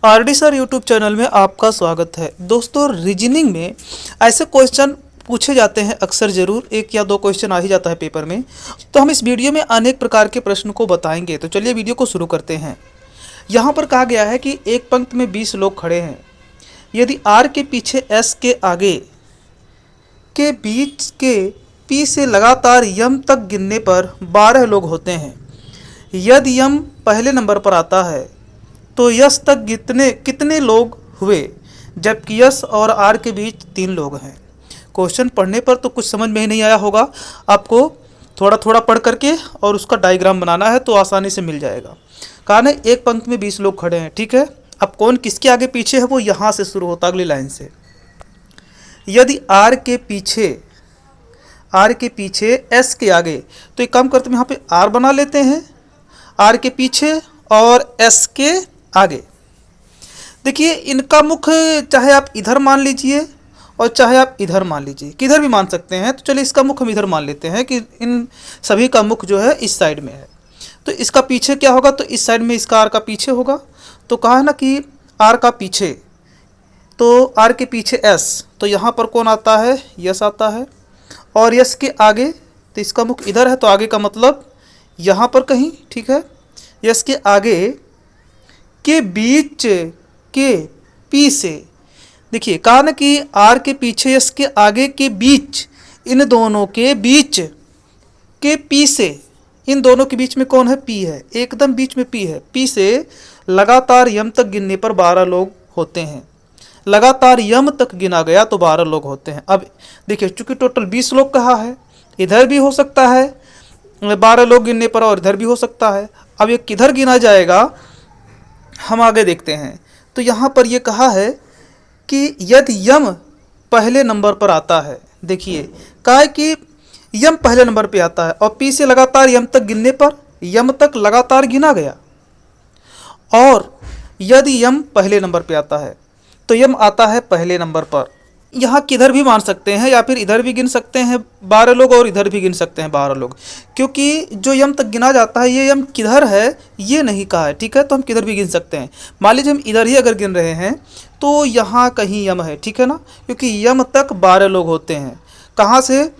RD sir YouTube channel में आपका स्वागत है। दोस्तों, रीजनिंग में ऐसे क्वेश्चन पूछे जाते हैं अक्सर, ज़रूर एक या दो क्वेश्चन आ ही जाता है पेपर में। तो हम इस वीडियो में अनेक प्रकार के प्रश्न को बताएंगे। तो चलिए वीडियो को शुरू करते हैं। यहाँ पर कहा गया है कि एक पंक्ति में 20 लोग खड़े हैं। यदि आर के पीछे एस के आगे के बीच के पी से लगातार यम तक गिनने पर 12 लोग होते हैं। यदि यम पहले नंबर पर आता है तो यस तक कितने लोग हुए, जबकि यस और आर के बीच 3 लोग हैं। क्वेश्चन पढ़ने पर तो कुछ समझ में ही नहीं आया होगा, आपको थोड़ा थोड़ा पढ़ करके और उसका डायग्राम बनाना है तो आसानी से मिल जाएगा। कहा ना एक पंक्ति में 20 लोग खड़े हैं, ठीक है। अब कौन किसके आगे पीछे है वो यहाँ से शुरू होता, अगली लाइन से। यदि आर के पीछे एस के आगे, तो एक काम करते हैं यहाँ पे आर बना लेते हैं, आर के पीछे और एस के आगे। देखिए इनका मुख चाहे आप इधर मान लीजिए और चाहे आप इधर मान लीजिए, किधर भी मान सकते हैं। तो चलिए इसका मुख हम इधर मान लेते हैं कि इन सभी का मुख जो है इस साइड में है। तो इसका पीछे क्या होगा, तो इस साइड में इसका आर का पीछे होगा। तो कहा है ना कि आर का पीछे, तो आर के पीछे एस, तो यहाँ पर कौन आता है, यस आता है। और यस के आगे, तो इसका मुख इधर है तो आगे का मतलब यहाँ पर कहीं, ठीक है। यस के आगे के बीच के पी से, देखिए कहा ना कि आर के पीछे यस के आगे के बीच, इन दोनों के बीच के पी से, इन दोनों के बीच में कौन है, पी है, एकदम बीच में पी है। पी से लगातार यम तक गिनने पर 12 लोग होते हैं। लगातार यम तक गिना गया तो 12 लोग होते हैं। अब देखिए चूंकि टोटल 20 लोग कहा है, इधर भी हो सकता है 12 लोग गिनने पर और इधर भी हो सकता है। अब ये किधर गिना जाएगा हम आगे देखते हैं। तो यहाँ पर ये कहा है कि यदि यम पहले नंबर पर आता है, देखिए कहा है कि यम पहले नंबर पे आता है और पी से लगातार यम तक गिनने पर यम तक लगातार गिना गया। और यदि यम पहले नंबर पे आता है तो यम आता है पहले नंबर पर। यहाँ किधर भी मान सकते हैं या फिर इधर भी गिन सकते हैं 12 लोग और इधर भी गिन सकते हैं 12 लोग, क्योंकि जो यम तक गिना जाता है ये यम किधर है ये नहीं कहा है, ठीक है। तो हम किधर भी गिन सकते हैं। मान लीजिए हम इधर ही अगर गिन रहे हैं तो यहाँ कहीं यम है, ठीक है ना, क्योंकि यम तक 12 लोग होते हैं। कहाँ से,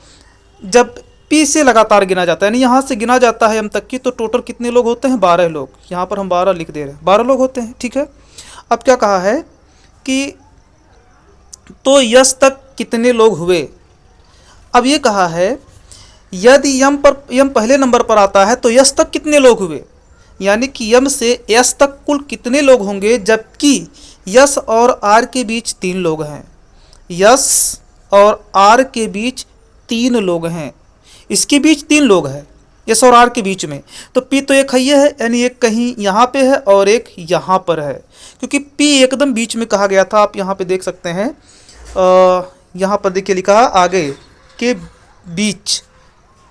जब पी से लगातार गिना जाता है, यानी यहाँ से गिना जाता है यम तक की, तो टोटल कितने लोग होते हैं, 12 लोग। यहाँ पर हम 12 लिख दे रहे हैं, 12 लोग होते हैं, ठीक है। अब क्या कहा है कि तो यस तक कितने लोग हुए। अब ये कहा है यदि यम पहले नंबर पर आता है तो यस तक कितने लोग हुए, यानी कि यम से यस तक कुल कितने लोग होंगे, जबकि यस और आर के बीच 3 लोग हैं। यस और आर के बीच 3 लोग हैं, इसके बीच 3 लोग हैं, यस और आर के बीच में। तो पी तो एक है, यानी एक कहीं यहाँ पे है और एक यहाँ पर है, क्योंकि पी एकदम बीच में कहा गया था। आप यहाँ पे देख सकते हैं, यहाँ पर देखिए लिखा है आगे के बीच,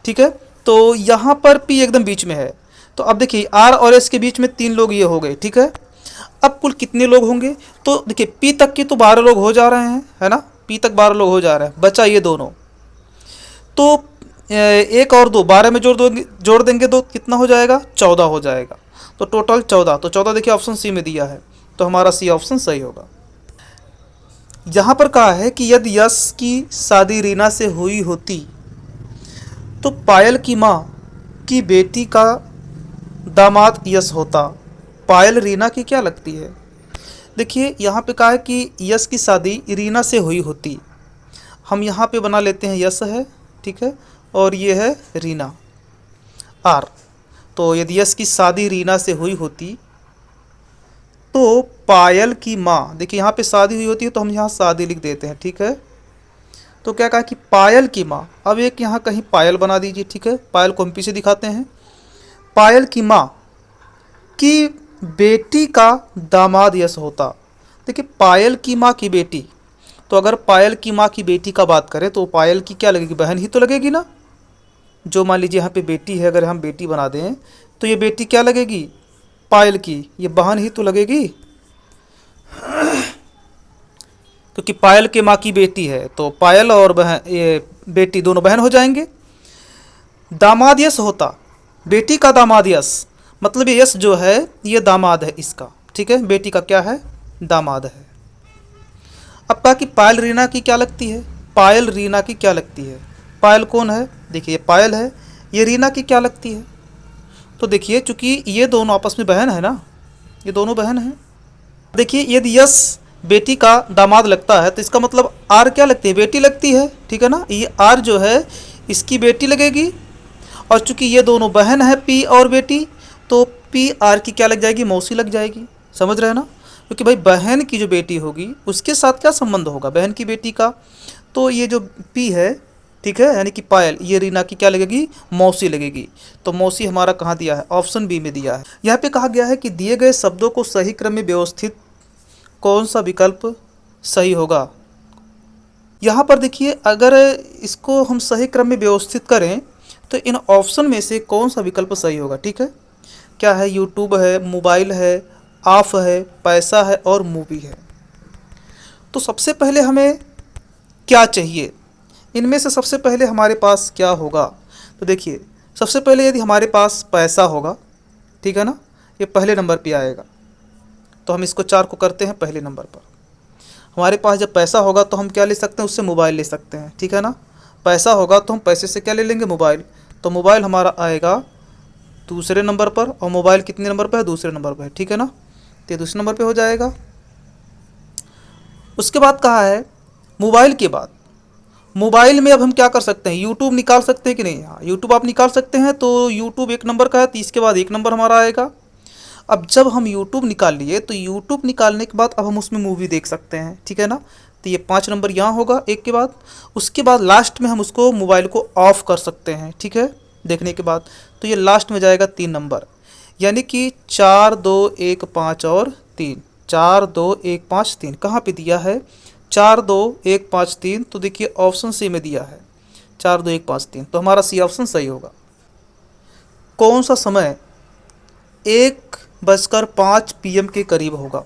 ठीक है। तो यहाँ पर पी एकदम बीच में है। तो अब देखिए आर और एस के बीच में 3 लोग ये हो गए, ठीक है। अब कुल कितने लोग होंगे, तो देखिए पी तक की तो 12 लोग हो जा रहे हैं, है ना, पी तक 12 लोग हो जा रहे हैं, बचा ये दोनों। तो एक और 2, 12 में जोड़ देंगे तो कितना हो जाएगा, 14 हो जाएगा। तो टोटल 14, तो 14 देखिए ऑप्शन सी में दिया है, तो हमारा सी ऑप्शन सही होगा। यहाँ पर कहा है कि यदि यश की शादी रीना से हुई होती तो पायल की माँ की बेटी का दामाद यश होता। पायल रीना की क्या लगती है। देखिए यहाँ पे कहा है कि यश की शादी रीना से हुई होती, हम यहाँ पे बना लेते हैं यश है, ठीक है, और ये है रीना आर। तो यदि यश की शादी रीना से हुई होती तो पायल की माँ, देखिए यहाँ पे शादी हुई होती है तो हम यहाँ शादी लिख देते हैं, ठीक है। तो क्या कहा कि पायल की माँ, अब एक यहाँ कहीं पायल बना दीजिए, ठीक है, पायल को हम पीछे दिखाते हैं। पायल की माँ की बेटी का दामाद यश होता। देखिए पायल की माँ की बेटी, तो अगर पायल की माँ की बेटी का बात करें तो पायल की क्या लगेगी, बहन ही तो लगेगी ना। जो मान लीजिए यहाँ पे बेटी है, अगर हम बेटी बना दें तो ये बेटी क्या लगेगी, पायल की, ये बहन ही तो लगेगी, क्योंकि पायल के माँ की बेटी है तो पायल और बहन, ये बेटी दोनों बहन हो जाएंगे। दामाद यश होता, बेटी का दामाद यश, मतलब ये यश जो है ये दामाद है इसका, ठीक है। बेटी का क्या है, दामाद है। अब कहा कि पायल रीना की क्या लगती है, पायल रीना की क्या लगती है। पायल कौन है, देखिए पायल है, ये रीना की क्या लगती है। तो देखिए चूंकि ये दोनों आपस में बहन है ना, ये दोनों बहन हैं। देखिए यदि यश बेटी का दामाद लगता है तो इसका मतलब आर क्या लगती है, बेटी लगती है, ठीक है ना। ये आर जो है इसकी बेटी लगेगी, और चूंकि ये दोनों बहन है पी और बेटी, तो पी आर की क्या लग जाएगी, मौसी लग जाएगी। समझ रहे हैं ना, क्योंकि भाई बहन की जो बेटी होगी उसके साथ क्या संबंध होगा, बहन की बेटी का। तो ये जो पी है, ठीक है, यानी कि पायल, ये रीना की क्या लगेगी, मौसी लगेगी। तो मौसी हमारा कहाँ दिया है, ऑप्शन बी में दिया है। यहाँ पे कहा गया है कि दिए गए शब्दों को सही क्रम में व्यवस्थित कौन सा विकल्प सही होगा। यहाँ पर देखिए अगर इसको हम सही क्रम में व्यवस्थित करें तो इन ऑप्शन में से कौन सा विकल्प सही होगा, ठीक है। क्या है, यूट्यूब है, मोबाइल है, ऑफ है, पैसा है और मूवी है। तो सबसे पहले हमें क्या चाहिए, इनमें से सबसे पहले हमारे पास क्या होगा। तो देखिए सबसे पहले यदि हमारे पास पैसा होगा, ठीक है ना, ये पहले नंबर पे आएगा। तो हम इसको 4 को करते हैं पहले नंबर पर। हमारे पास जब पैसा होगा तो हम क्या ले सकते हैं, उससे मोबाइल ले सकते हैं, ठीक है ना। पैसा होगा तो हम पैसे से क्या ले लेंगे, मोबाइल। तो मोबाइल हमारा आएगा दूसरे नंबर पर, और मोबाइल कितने नंबर पर है, दूसरे नंबर पर है, ठीक है ना। तो ये दूसरे नंबर पे हो जाएगा। उसके बाद कहा है मोबाइल के बाद, मोबाइल में अब हम क्या कर सकते हैं, यूट्यूब निकाल सकते हैं कि नहीं। हाँ, यूट्यूब आप निकाल सकते हैं। तो यूट्यूब 1 नंबर का है, तो इसके बाद 1 नंबर हमारा आएगा। अब जब हम यूट्यूब निकाल लिए तो यूट्यूब निकालने के बाद अब हम उसमें मूवी देख सकते हैं, ठीक है ना। तो ये 5 नंबर यहाँ होगा 1 के बाद। उसके बाद लास्ट में हम उसको मोबाइल को ऑफ कर सकते हैं, ठीक है, देखने के बाद। तो ये लास्ट में जाएगा 3 नंबर, यानी कि 4 2 1 5 और 3, 4 2 1 5 3 कहाँ पे दिया है, 4 2 1 5 3। तो देखिए ऑप्शन सी में दिया है 4 2 1 5 3, तो हमारा सी ऑप्शन सही होगा। कौन सा समय 1:05 PM के करीब होगा,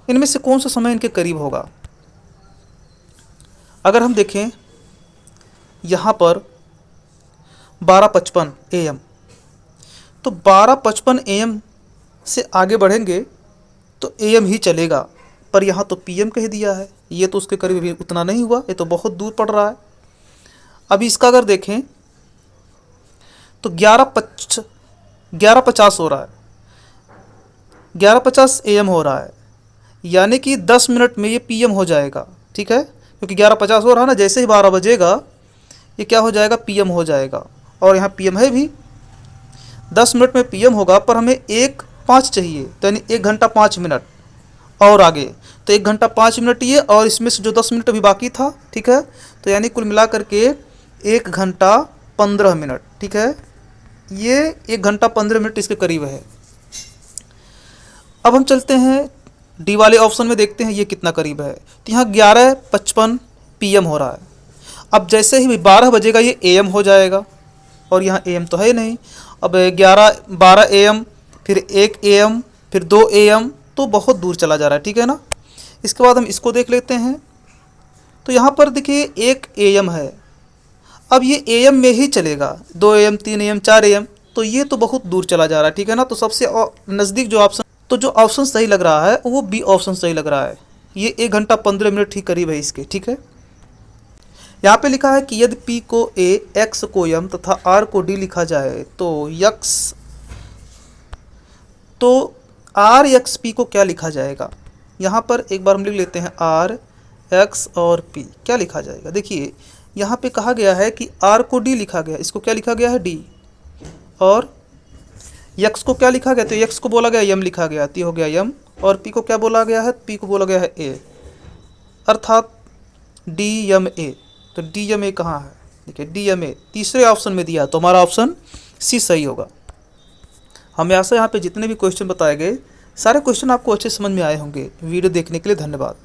इनमें से कौन सा समय इनके करीब होगा। अगर हम देखें यहाँ पर 12:55 AM, तो 12:55 AM से आगे बढ़ेंगे तो AM ही चलेगा, पर यहाँ तो PM कह दिया है, ये तो उसके करीब भी उतना नहीं हुआ, ये तो बहुत दूर पड़ रहा है। अभी इसका अगर देखें तो 11:50 हो रहा है, 11:50 AM हो रहा है, यानी कि 10 मिनट में ये PM हो जाएगा, ठीक है। क्योंकि 11:50 हो रहा है ना, जैसे ही 12 बजेगा ये क्या हो जाएगा, PM हो जाएगा। और यहाँ PM है भी, 10 मिनट में PM होगा, पर हमें 1:05 चाहिए, तो यानी 1 घंटा 5 मिनट और आगे। तो 1 घंटा 5 मिनट ये, और इसमें से जो 10 मिनट अभी बाकी था, ठीक है। तो यानी कुल मिला करके 1 घंटा 15 मिनट, ठीक है। ये 1 घंटा 15 मिनट इसके करीब है। अब हम चलते हैं डी वाले ऑप्शन में, देखते हैं ये कितना करीब है। तो यहाँ 11:55 PM हो रहा है। अब जैसे ही 12 बजेगा ये AM हो जाएगा, और यहाँ AM तो है नहीं। अब 12 AM, फिर 1 AM, फिर 2 AM, तो बहुत दूर चला जा रहा है, ठीक है ना। इसके बाद हम इसको देख लेते हैं। तो यहाँ पर देखिए 1 AM है, अब ये AM में ही चलेगा, 2 AM 3 AM 4 AM, तो ये तो बहुत दूर चला जा रहा है, ठीक है ना। तो सबसे नज़दीक जो ऑप्शन, तो जो ऑप्शन सही लग रहा है वो बी ऑप्शन सही लग रहा है। ये 1 घंटा 15 मिनट ही करीब है इसके, ठीक है। यहाँ पे लिखा है कि यदि P को A, X को M तथा R को D लिखा जाए तो R X P को क्या लिखा जाएगा। यहाँ पर एक बार हम लिख लेते हैं R X और P क्या लिखा जाएगा। देखिए यहाँ पे कहा गया है कि R को D लिखा गया, इसको क्या लिखा गया है, D, और X को क्या लिखा गया, तो X को बोला गया M लिखा गया, तो हो गया M, और P को क्या बोला गया है, P को बोला गया है A, अर्थात DMA। तो DMA कहाँ है, देखिए DMA तीसरे ऑप्शन में दिया, तो हमारा ऑप्शन सी सही होगा। हम यहाँ पे जितने भी क्वेश्चन बताए गए सारे क्वेश्चन आपको अच्छे समझ में आए होंगे। वीडियो देखने के लिए धन्यवाद।